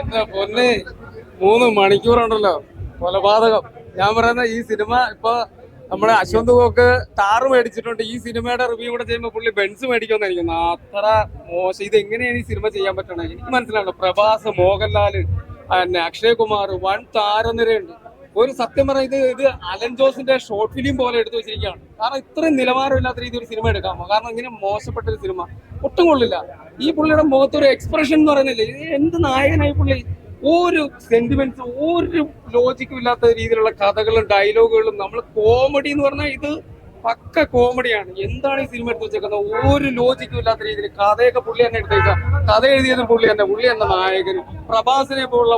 എന്റെ പൊന്നെ 3 മണിക്കൂറുണ്ടല്ലോ കൊലപാതകം. ഞാൻ പറയുന്ന ഈ സിനിമ ഇപ്പൊ നമ്മുടെ അശ്വന്ത് കോക്ക് താറ് മേടിച്ചിട്ടുണ്ട്. ഈ സിനിമയുടെ റിവ്യൂ കൂടെ ചെയ്യുമ്പോൾ പുള്ളി ബെൻസ് മേടിക്കുമെന്നായിരിക്കും. അത്ര മോശം. ഇത് എങ്ങനെയാണ് ഈ സിനിമ ചെയ്യാൻ പറ്റണത് എനിക്ക് മനസ്സിലാണല്ലോ. പ്രഭാസ്, മോഹൻലാല്, പിന്നെ അക്ഷയ് കുമാർ, വൻ താരനിരയുണ്ട്. ഒരു സത്യം പറഞ്ഞ ഇത് അലൻ ജോസിന്റെ ഷോർട്ട് ഫിലിം പോലെ എടുത്തു വെച്ചിരിക്കുകയാണ്. കാരണം ഇത്രയും നിലവാരമില്ലാത്ത രീതിയിൽ ഒരു സിനിമ എടുക്കാമോ? കാരണം ഇങ്ങനെ മോശപ്പെട്ട ഒരു സിനിമ ഒട്ടും കൊള്ളില്ല. ഈ പുള്ളിയുടെ മുഖത്തൊരു എക്സ്പ്രഷൻ എന്ന് പറയുന്നില്ലേ, ഇത് എന്ത് നായകനായി പുള്ളി. ഒരു സെന്റിമെന്റ്സ്, ഒരു ലോജിക്കും ഇല്ലാത്ത രീതിയിലുള്ള കഥകളും ഡയലോഗുകളും. നമ്മൾ കോമഡി എന്ന് പറഞ്ഞാൽ ഇത് പക്ക കോമഡിയാണ്. എന്താണ് ഈ സിനിമ എടുത്ത് വെച്ചേക്കുന്നത്? ഒരു ലോജിക്കും ഇല്ലാത്ത രീതിയിൽ കഥയൊക്കെ പുള്ളി തന്നെ എടുത്തേക്കാം. കഥ എഴുതിയതും പുള്ളി എന്ന നായകനും. പ്രഭാസിനെ പോലുള്ള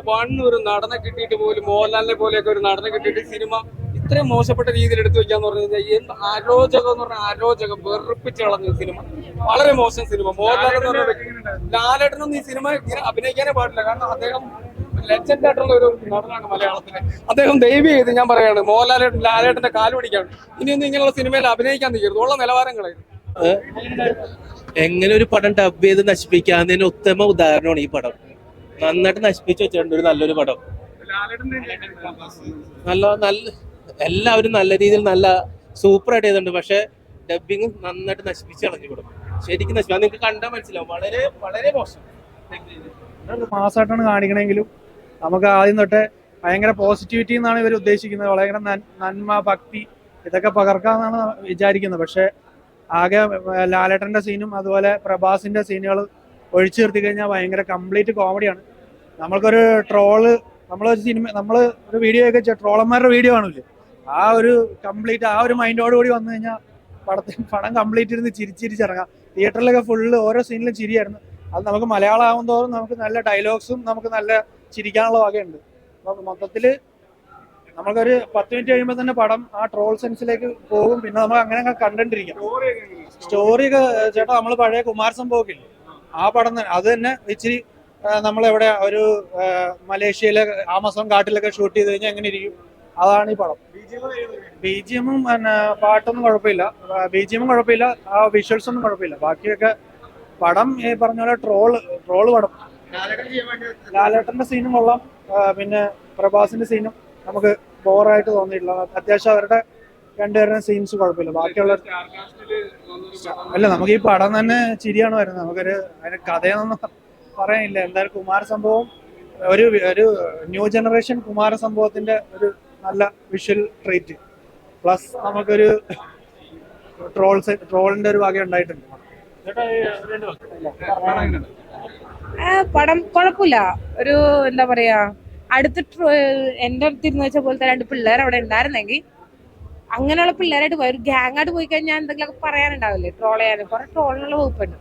ഒരു നടനെ കിട്ടിയിട്ട് പോലും, മോഹൻലാലിനെ പോലെയൊക്കെ ഒരു നടനെ കിട്ടിയിട്ട് സിനിമ ഇത്രയും മോശപ്പെട്ട രീതിയിൽ എടുത്തു വെക്കാന്ന് പറഞ്ഞു കഴിഞ്ഞാൽ എന്ത് അരോചകം എന്ന് പറഞ്ഞാൽ അരോചകം. വെറുപ്പിച്ച് കളഞ്ഞ സിനിമ, വളരെ മോശം സിനിമ. മോഹൻലാൽ എന്ന് പറഞ്ഞ ലാലേട്ടനൊന്നും ഈ സിനിമ ഇങ്ങനെ അഭിനയിക്കാനേ പാടില്ല. കാരണം അദ്ദേഹം ലെജൻഡ് ആയിട്ടുള്ള ഒരു നടനാണ് മലയാളത്തിലെ. അദ്ദേഹം ദയവ് ചെയ്ത് ഞാൻ പറയാണ്, ലാലേട്ടന്റെ കാല് പിടിക്കാണ്. ഇനിയൊന്നും ഇങ്ങനെയുള്ള സിനിമയിൽ അഭിനയിക്കാൻ തീരുന്നു. ഉള്ള നിലവാരങ്ങളായിരുന്നു. എങ്ങനെ ഒരു പടം ഡബ് ചെയ്ത് നശിപ്പിക്കാന്നതിന് ഉത്തമ ഉദാഹരണമാണ് ഈ പടം. നന്നായിട്ട് നശിപ്പിച്ചു വെച്ചിട്ടുണ്ട് ഒരു നല്ലൊരു പടം. നല്ല എല്ലാവരും നല്ല രീതിയിൽ നല്ല സൂപ്പർ ആയിട്ട് ചെയ്തിട്ടുണ്ട്. പക്ഷെ ഡബിങ് നന്നായിട്ട് നശിപ്പിച്ച് കളഞ്ഞു പടം. ശരിക്കും നശിപ്പിച്ചു. നിങ്ങൾക്ക് കണ്ടാൽ മനസ്സിലാവും. വളരെ വളരെ മോശം. മാസമായിട്ടാണ് കാണിക്കണമെങ്കിലും നമുക്ക് ആദ്യം തൊട്ടേ ഭയങ്കര പോസിറ്റിവിറ്റി എന്നാണ് ഇവർ ഉദ്ദേശിക്കുന്നത്. വളരെ നന്മ, ഭക്തി ഇതൊക്കെ പകർക്കാന്നാണ് വിചാരിക്കുന്നത്. പക്ഷെ ആകെ ലാലേട്ടന്റെ സീനും അതുപോലെ പ്രഭാസിന്റെ സീനുകൾ ഒഴിച്ചു നിർത്തി കഴിഞ്ഞാൽ ഭയങ്കര കംപ്ലീറ്റ് കോമഡിയാണ്. നമ്മൾക്കൊരു ഒരു വീഡിയോ ഒക്കെ ട്രോളന്മാരുടെ വീഡിയോ ആണില്ലേ, ആ ഒരു കംപ്ലീറ്റ് ആ ഒരു മൈൻഡോട് കൂടി വന്നു കഴിഞ്ഞാൽ പടം കംപ്ലീറ്റ് ഇരുന്ന് ചിരിച്ചിരിച്ചിറങ്ങാം. തിയേറ്ററിലൊക്കെ ഫുള്ള് ഓരോ സീനിലും ചിരിയായിരുന്നു. അത് നമുക്ക് മലയാളം ആവും തോറും നമുക്ക് നല്ല ഡയലോഗ്സും നമുക്ക് നല്ല ചിരിക്കാനുള്ള വകയുണ്ട്. അപ്പൊ മൊത്തത്തില് നമുക്കൊരു 10 മിനിറ്റ് കഴിയുമ്പോൾ തന്നെ പടം ആ ട്രോൾ സെൻസിലേക്ക് പോകും. പിന്നെ നമുക്ക് അങ്ങനെ കണ്ടിരിക്കാം. സ്റ്റോറി ഒക്കെ ചേട്ടാ, നമ്മൾ പഴയ കുമാർ സംഭവമൊക്കെ ഇല്ലേ, ആ പടം തന്നെ അത് തന്നെ ഇച്ചിരി നമ്മളെവിടെ ഒരു മലേഷ്യയിലെ ആമസോൺ കാട്ടിലൊക്കെ ഷൂട്ട് ചെയ്ത് കഴിഞ്ഞാൽ എങ്ങനെ ഇരിക്കും, അതാണ് ഈ പടം. BGM-ഉം പിന്നെ പാട്ടൊന്നും കുഴപ്പമില്ല. BGM-ഉം കുഴപ്പമില്ല, ആ വിഷ്വൽസ് ഒന്നും കുഴപ്പമില്ല. ബാക്കിയൊക്കെ പടം ഈ പറഞ്ഞ പോലെ ട്രോള് പടം. ലാലേട്ടന്റെ സീനും കൊള്ളാം, പിന്നെ പ്രഭാസിന്റെ സീനും നമുക്ക് ബോറായിട്ട് തോന്നിയിട്ടില്ല. അത്യാവശ്യം അവരുടെ രണ്ടുപേരുടെ സീൻസ് കുഴപ്പമില്ല. ബാക്കിയുള്ള അല്ല, നമുക്ക് ഈ പടം തന്നെ ചിരിയാണ് വരുന്നത്. നമുക്കൊരു അതിന് കഥയൊന്നും പറയാനില്ല. എന്തായാലും കുമാര സംഭവം ഒരു ന്യൂ ജനറേഷൻ കുമാര സംഭവത്തിന്റെ നല്ല വിഷ്വൽ ട്രീറ്റ് പ്ലസ് നമുക്കൊരു ട്രോളിന്റെ ഒരു വക ഉണ്ടായിട്ടുണ്ട്. പടം കുഴപ്പമില്ല. ഒരു എന്താ പറയാ, എന്റെ അടുത്തിരുന്ന് വെച്ച പോലത്തെ 2 പിള്ളേർ അവിടെ ഉണ്ടായിരുന്നെങ്കിൽ, അങ്ങനെയുള്ള പിള്ളേരായിട്ട് ഒരു ഗ്യാങ്ങായിട്ട് പോയി കഴിഞ്ഞാൽ എന്തെങ്കിലുമൊക്കെ പറയാനുണ്ടാവില്ലേ, ട്രോൾ ചെയ്യാനും. കുറെ ട്രോളിനുള്ള വകുപ്പുണ്ട്.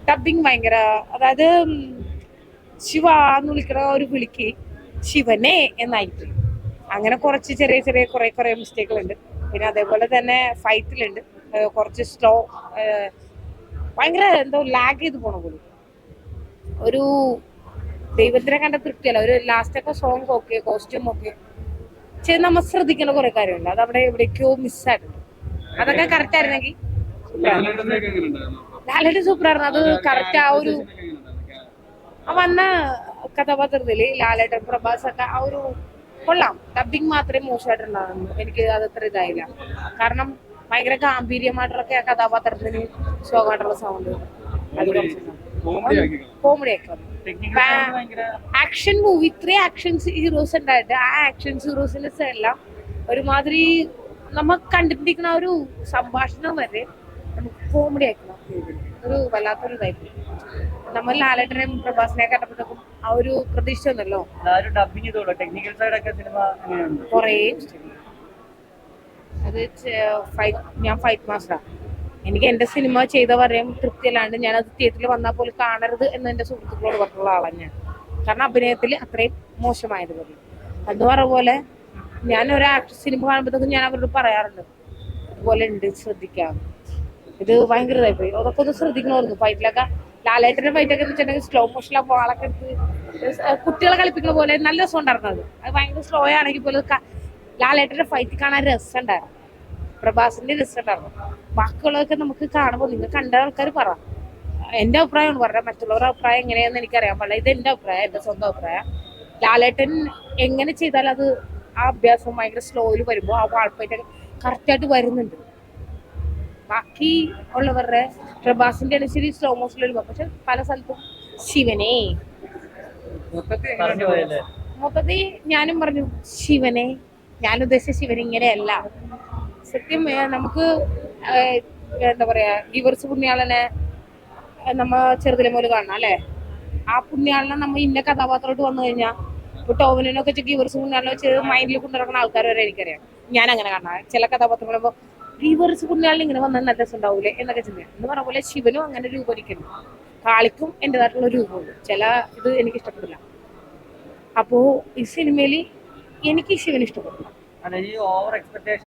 ഡബിങ് ഭയങ്കര, അതായത് ശിവ എന്ന് വിളിക്കുന്ന ഒരു വിളിക്ക് ശിവനെ എന്നായിട്ട് അങ്ങനെ കുറച്ച് ചെറിയ കുറെ മിസ്റ്റേക്കുകളുണ്ട്. പിന്നെ അതേപോലെ തന്നെ ഫൈറ്റിലുണ്ട് കുറച്ച് സ്ലോ, ഭയങ്കര എന്തോ ലാഗ് ചെയ്ത് പോണ പോലും. ഒരു ദൈവത്തിനെ കണ്ട തൃപ്തിയല്ല. ഒരു ലാസ്റ്റൊക്കെ സോങ് ഓക്കെ, കോസ്റ്റ്യൂം ഓക്കെ, നമ്മൾ ശ്രദ്ധിക്കേണ്ട കുറെ കാര്യമുണ്ട്. അത് അവിടെ എവിടേക്കോ മിസ്സായിട്ടുണ്ട്. അതൊക്കെ കറക്റ്റ് ആയിരുന്നെങ്കിൽ. ലാലേട്ടൻ സൂപ്പറായിരുന്നു. അത് കറക്റ്റ് ആ ഒരു വന്ന കഥാപാത്രത്തില് ലാലേട്ടൻ, പ്രഭാസ് ഒക്കെ ആ ഒരു കൊള്ളാം. ഡബിങ് മാത്രമേ മോശമായിട്ടുണ്ടാകുന്നു. എനിക്ക് അത് അത്ര ഇതായില്ല. കാരണം ഭയങ്കര ഗാംഭീര്യമായിട്ടുള്ള കഥാപാത്രത്തിന് സുഖമായിട്ടുള്ള സൗണ്ട്, അത് കോമഡി ആക്കി. ആക്ഷൻ മൂവി, ഇത്രയും ആക്ഷൻ ഹീറോസ് ഉണ്ടായിട്ട് ആ ആക്ഷൻ ഹീറോസിന്റെ എല്ലാം ഒരുമാതിരി നമുക്ക് കണ്ടിട്ടിരിക്കുന്ന ഒരു സംഭാഷണം വരെ നമുക്ക് കോമഡി ആക്കണം. ഒരു വല്ലാത്തൊരു ഇതായിരുന്നു. നമ്മൾ ലാലേട്ടനെയും പ്രഭാസിനെ കണ്ടപ്പോഴത്തേക്കും ആ ഒരു പ്രതീക്ഷ ഒന്നല്ലോ. കൊറേ അത് ഞാൻ ഫൈറ്റ് മാസ്റ്ററാ. എനിക്ക് എന്റെ സിനിമ ചെയ്ത പറയാൻ തൃപ്തിയല്ലാണ്ട് ഞാനത് തിയേറ്ററിൽ വന്നാൽ പോലും കാണരുത് എന്ന് എന്റെ സുഹൃത്തുക്കളോട് പറഞ്ഞുള്ള ആളാണ് ഞാൻ. കാരണം അഭിനയത്തിൽ അത്രയും മോശമായത് പോലെ. എന്ന് പറഞ്ഞ പോലെ ഞാൻ സിനിമ കാണുമ്പോഴത്തേക്കും ഞാൻ അവരോട് പറയാറുണ്ട്, അതുപോലെ ഉണ്ട്, ശ്രദ്ധിക്കാം. ഇത് ഭയങ്കര ഇതായിപ്പോയി. അതൊക്കെ ഒന്ന് ശ്രദ്ധിക്കണമായിരുന്നു. ഫൈറ്റിലൊക്കെ ലാലേട്ടന്റെ ഫൈറ്റൊക്കെ എന്ന് വെച്ചിട്ടുണ്ടെങ്കിൽ സ്ലോ മോഷനിലൊക്കെ ആളൊക്കെ എടുത്ത് കുട്ടികളെ കളിപ്പിക്കുന്ന പോലെ നല്ല രസം ഉണ്ടായിരുന്നത്. അത് ഭയങ്കര സ്ലോ ആണെങ്കിൽ പോലും ലാലേട്ടന്റെ ഫൈറ്റ് കാണാൻ രസം ഉണ്ടായിരുന്നു. പ്രഭാസിന്റെ രസം ഉണ്ടായിരുന്നു. ബാക്കിയുള്ളതൊക്കെ നമുക്ക് കാണുമ്പോൾ നിങ്ങൾ കണ്ട ആൾക്കാർ പറ എന്റെ അഭിപ്രായമാണ് പറഞ്ഞത്, മറ്റുള്ളവരുടെ അഭിപ്രായം എങ്ങനെയാന്ന് എനിക്കറിയാൻ പാടില്ല. ഇത് എന്റെ അഭിപ്രായം, എന്റെ സ്വന്തം അഭിപ്രായം. ലാലേട്ടൻ എങ്ങനെ ചെയ്താൽ അത് ആ അഭ്യാസം ഭയങ്കര സ്ലോയിൽ വരുമ്പോൾ ആ വാൾപ്പേറ്റ് കറക്റ്റായിട്ട് വരുന്നുണ്ട്. ബാക്കി ഉള്ളവരുടെ പ്രഭാസിന്റെ ആണ് ശരി സ്ലോ മോഷനിൽ വരുമ്പോൾ, പക്ഷെ പല സ്ഥലത്തും ശിവനെ മൊത്തത്തിൽ ഞാനും പറഞ്ഞു ശിവനെ, ഞാൻ ഉദ്ദേശിച്ച ശിവൻ ഇങ്ങനെയല്ല. സത്യം നമുക്ക് എന്താ പറയാ, ഗിവേഴ്സ് പുണ്യാളനെ നമ്മ ചെറുതിലെ പോലെ കാണണം അല്ലെ. ആ പുണ്യാളനെ നമ്മ ഇന്ന കഥാപാത്രമായിട്ട് വന്നു കഴിഞ്ഞാൽ ഇപ്പൊ ടോവിനൊക്കെ വെച്ച് ഗിവേഴ്സ് പുണ്യാളനെ വെച്ച് മൈൻഡിൽ കൊണ്ടുനടക്കുന്ന ആൾക്കാർ വരെ എനിക്കറിയാം. ഞാൻ അങ്ങനെ കാണാം ചില കഥാപാത്രങ്ങൾ. ഗിവേഴ്സ് പുണ്യാളിന് ഇങ്ങനെ വന്നാൽ നല്ല രസം ഉണ്ടാവൂലേ എന്നൊക്കെ ചിന്തയാണ്. എന്ന് പറഞ്ഞ പോലെ ശിവനും അങ്ങനെ രൂപരിക്കുന്നു. കാളിക്കും എന്റേതായിട്ടുള്ള രൂപമുണ്ട്. ചില ഇത് എനിക്ക് ഇഷ്ടപ്പെടില്ല. അപ്പോ ഈ സിനിമയിൽ എനിക്ക് ശിവൻ ഇഷ്ടപ്പെടില്ല.